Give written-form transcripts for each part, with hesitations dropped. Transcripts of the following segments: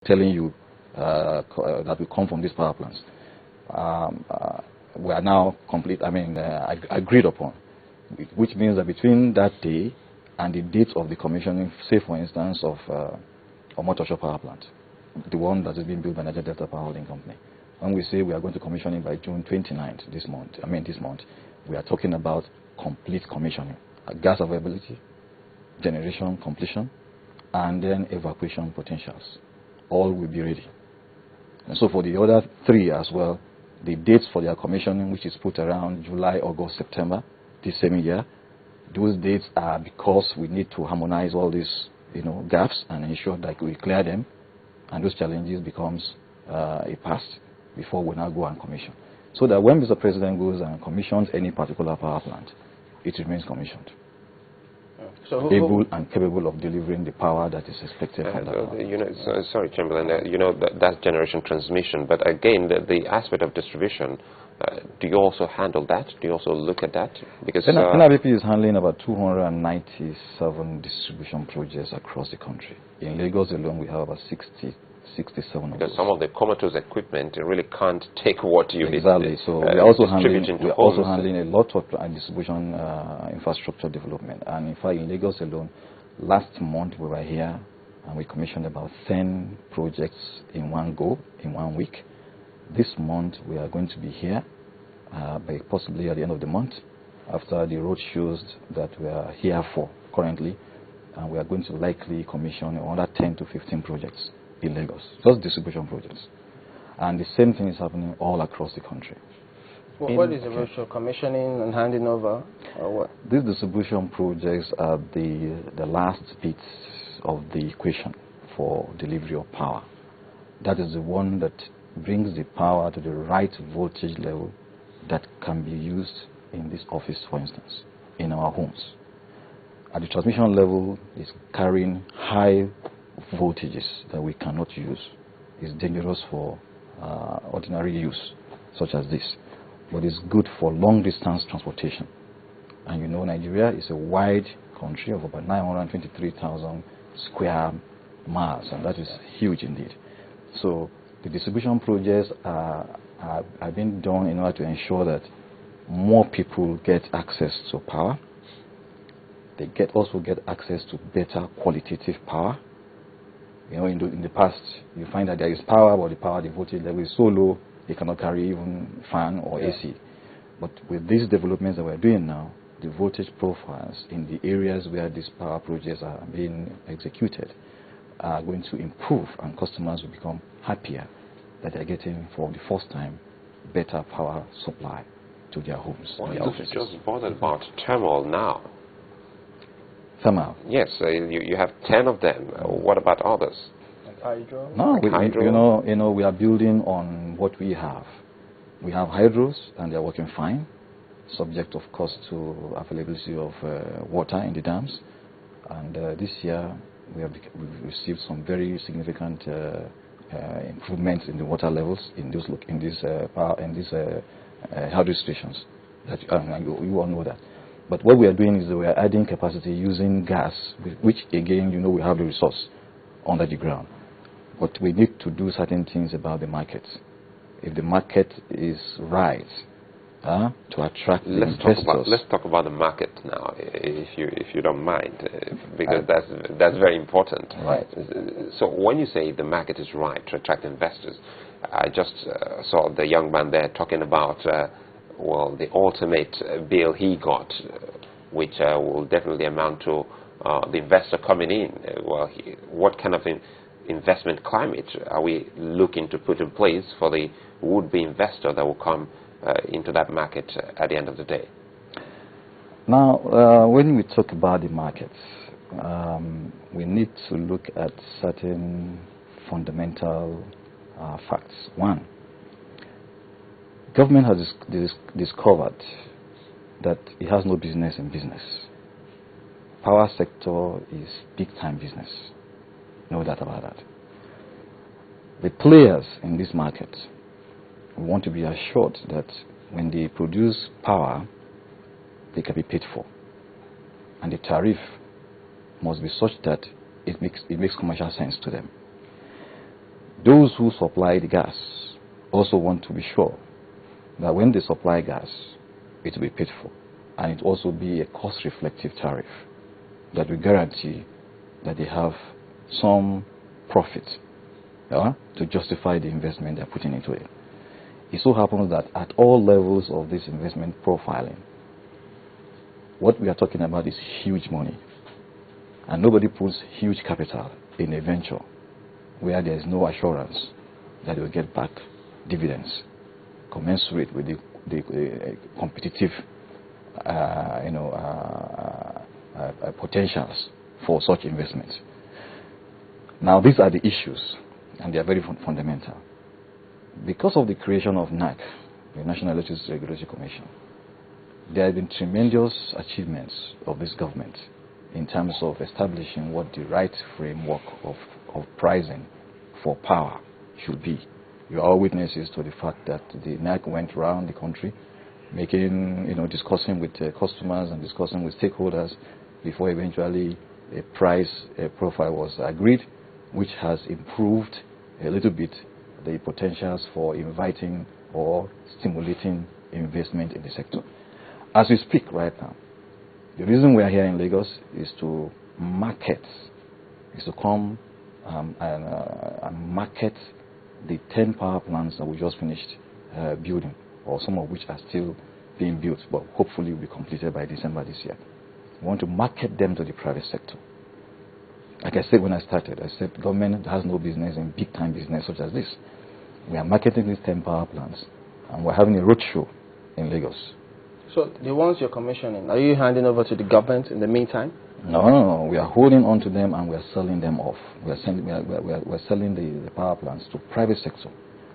telling you that will come from these power plants, we are now agreed upon, which means that between that day and the date of the commissioning, say for instance of Omotosho power plant, the one that is being built by Niger Delta Power Holding Company, when we say we are going to commission it by June 29th this month, we are talking about complete commissioning, gas availability, generation completion, and then evacuation potentials. All will be ready. And so for the other three as well, the dates for their commissioning, which is put around July, August, September this same year, those dates are because we need to harmonize all these gaps and ensure that we clear them, and those challenges becomes a past before we now go and commission. So that when Mr. President goes and commissions any particular power plant, it remains commissioned. So able and capable of delivering the power that is expected from that. Sorry, Chamberlain, that's generation transmission, but again, the aspect of distribution, do you also handle that? Do you also look at that? Because NIBP is handling about 297 distribution projects across the country. In Lagos alone, we have about 67 of because those. some of the comatose equipment really can't take what you exactly. So we are also handling a lot of distribution infrastructure development. And in fact, in Lagos alone, last month we were here and we commissioned about 10 projects in one go, in 1 week. This month we are going to be here, by possibly at the end of the month, after the road shows that we are here for currently, and we are going to likely commission another 10 to 15 projects in Lagos, just distribution projects. And the same thing is happening all across the country. What is the ratio, commissioning and handing over, or what? These distribution projects are the last bits of the equation for delivery of power. That is the one that brings the power to the right voltage level that can be used in this office, for instance, in our homes. At the transmission level, it's carrying high voltages that we cannot use. It's dangerous for ordinary use, such as this. But it's good for long distance transportation. And you know, Nigeria is a wide country of about 923,000 square miles, and that is huge indeed. So the distribution projects are being done in order to ensure that more people get access to power. They also get access to better qualitative power. You know, in the past, you find that there is power, but the voltage level is so low, it cannot carry even fan or AC. But with these developments that we're doing now, the voltage profiles in the areas where these power projects are being executed are going to improve, and customers will become happier that they're getting, for the first time, better power supply to their homes. Well, you're just bothered about thermal now. Thermal? Yes, you have 10 of them. What about others? Like hydro? No, hydro? We are building on what we have. We have hydros, and they're working fine, subject, of course, to availability of water in the dams. And this year, we've received some very significant improvements in the water levels in these hydro stations. You all know that. But what we are doing is that we are adding capacity using gas, which again, we have the resource under the ground. But we need to do certain things about the market. If the market is right to attract investors. Let's talk about the market now, if you don't mind, because that's very important. Right. So when you say the market is right to attract investors, I just saw the young man there talking about the ultimate bill he got, which will definitely amount to the investor coming in. What kind of investment climate are we looking to put in place for the would-be investor that will come into that market at the end of the day? Now, when we talk about the markets, we need to look at certain fundamental facts. One, government has discovered that it has no business in business. Power sector is big-time business. No doubt about that. The players in this market want to be assured that when they produce power, they can be paid for. And the tariff must be such that it makes commercial sense to them. those who supply the gas also want to be sure that when they supply gas, it will be paid for, and it also be a cost-reflective tariff that will guarantee that they have some profit to justify the investment they're putting into it. It so happens that at all levels of this investment profiling, what we are talking about is huge money, and nobody puts huge capital in a venture where there is no assurance that they will get back dividends commensurate with the competitive potentials for such investments. Now, these are the issues, and they are very fundamental. Because of the creation of NAC, the National Electricity Regulatory Commission, there have been tremendous achievements of this government in terms of establishing what the right framework of pricing for power should be. You are all witnesses to the fact that the NAC went around the country discussing with customers and discussing with stakeholders before eventually a price profile was agreed, which has improved a little bit the potentials for inviting or stimulating investment in the sector. As we speak right now, the reason we are here in Lagos is to market, is to come and market the 10 power plants that we just finished building, or some of which are still being built, but hopefully will be completed by December this year. We want to market them to the private sector. Like I said when I started, I said government has no business in big-time business such as this. We are marketing these 10 power plants, and we're having a roadshow in Lagos. So the ones you're commissioning, are you handing over to the government in the meantime? No. We are holding on to them and we are selling them off. We're selling the power plants to private sector.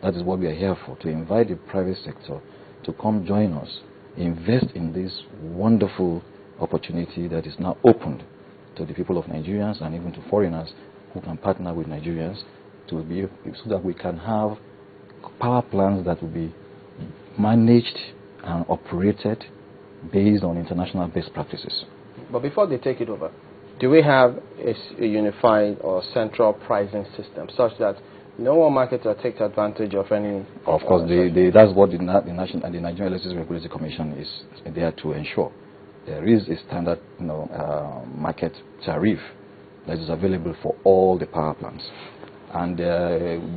That is what we are here for, to invite the private sector to come join us, invest in this wonderful opportunity that is now opened to the people of Nigerians and even to foreigners who can partner with Nigerians so that we can have power plants that will be managed and operated based on international best practices. But before they take it over, do we have a unified or central pricing system such that no one marketer takes advantage of any? Of course, that's what the Nigerian Electricity Regulatory Commission is there to ensure. There is a standard market tariff that is available for all the power plants. And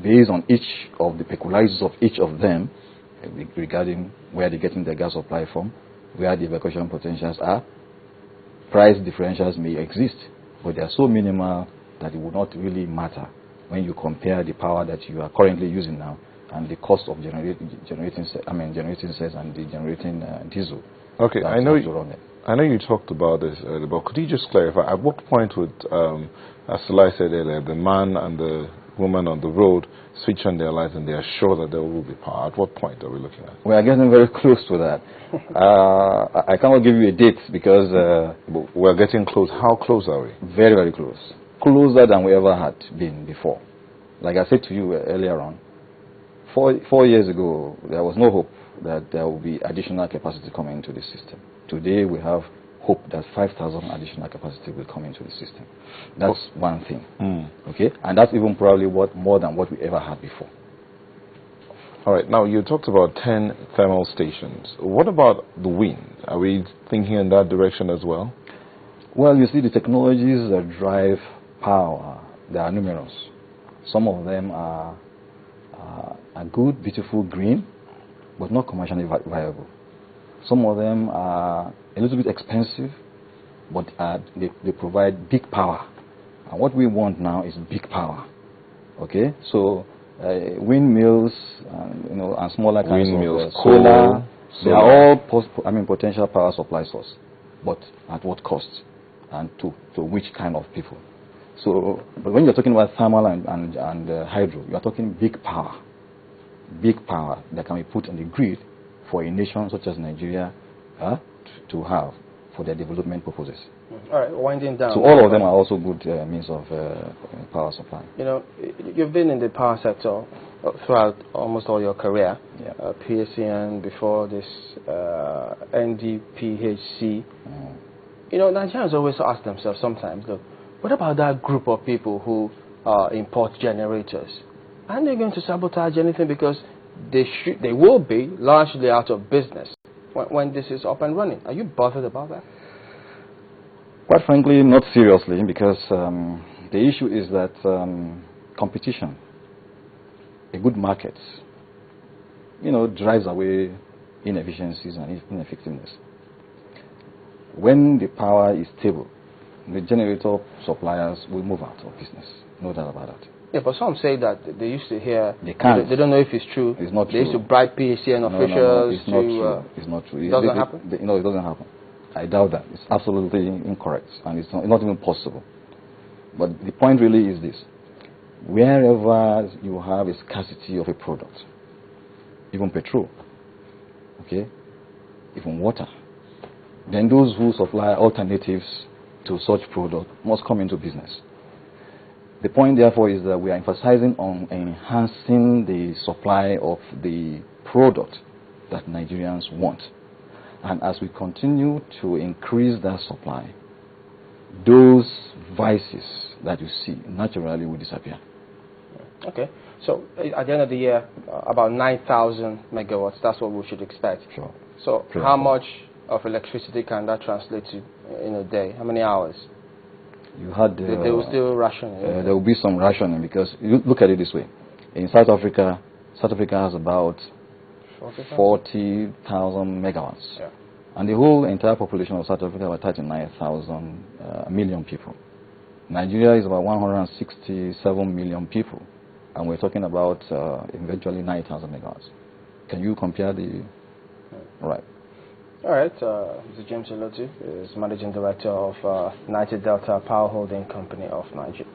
based on each of the peculiarities of each of them, regarding where they're getting their gas supply from, where the evacuation potentials are, price differentials may exist, but they are so minimal that it would not really matter when you compare the power that you are currently using now and the cost of generating cells and the generating diesel. Okay, I know you talked about this earlier, but could you just clarify, at what point would, as Salai said earlier, the man and the woman on the road switch on their lights and they are sure that there will be power? At what point are we looking at? We are getting very close to that. I cannot give you a date because... we're getting close. How close are we? Very, very close. Closer than we ever had been before. Like I said to you earlier on, 4 years ago, there was no hope that there will be additional capacity coming into the system. Today, we have hope that 5,000 additional capacity will come into the system. That's one thing. Okay? And that's even probably more than what we ever had before. All right. Now, you talked about 10 thermal stations. What about the wind? Are we thinking in that direction as well? Well, you see, the technologies that drive power, they are numerous. Some of them are good, beautiful, green, but not commercially viable. Some of them are a little bit expensive, but they provide big power. And what we want now is big power. Okay? So windmills, and smaller kinds of solar, they are all potential power supply source. But at what cost? And to which kind of people? So, but when you're talking about thermal and hydro, you are talking big power that can be put on the grid for a nation such as Nigeria to have for their development purposes. All right, winding down. So all of them are also good means of power supply. You've been in the power sector throughout almost all your career. Yeah. PSCN, before this NDPHC. Nigerians always ask themselves sometimes, look, what about that group of people who import generators? Aren't they going to sabotage anything, because they will be largely out of business when this is up and running? Are you bothered about that? Quite frankly, not seriously, because the issue is that competition, a good market, drives away inefficiencies and ineffectiveness. When the power is stable, the generator suppliers will move out of business. No doubt about that. Yeah, but some say that they used to hear. They can't. They don't know if it's true. It's not they true. Used to bribe PACN officials. No, it's not true. It's not true. It doesn't happen? It doesn't happen. I doubt that. It's absolutely incorrect, and it's not even possible. But the point really is this. Wherever you have a scarcity of a product, even petrol, okay, even water, then those who supply alternatives to such product must come into business. The point, therefore, is that we are emphasizing on enhancing the supply of the product that Nigerians want. And as we continue to increase that supply, those vices that you see naturally will disappear. Okay. So at the end of the year, about 9,000 megawatts, that's what we should expect. Sure. So how much of electricity can that translate to in a day? How many hours? You had they will still ration. There will be some rationing, because you look at it this way. In South Africa has about 40,000 megawatts. Yeah. And the whole entire population of South Africa about 39,000 million people. Nigeria is about 167 million people. And we're talking about eventually 9,000 megawatts. Can you compare the... Right. All right, Mr. James Olotu is Managing Director of Niger Delta Power Holding Company of Nigeria.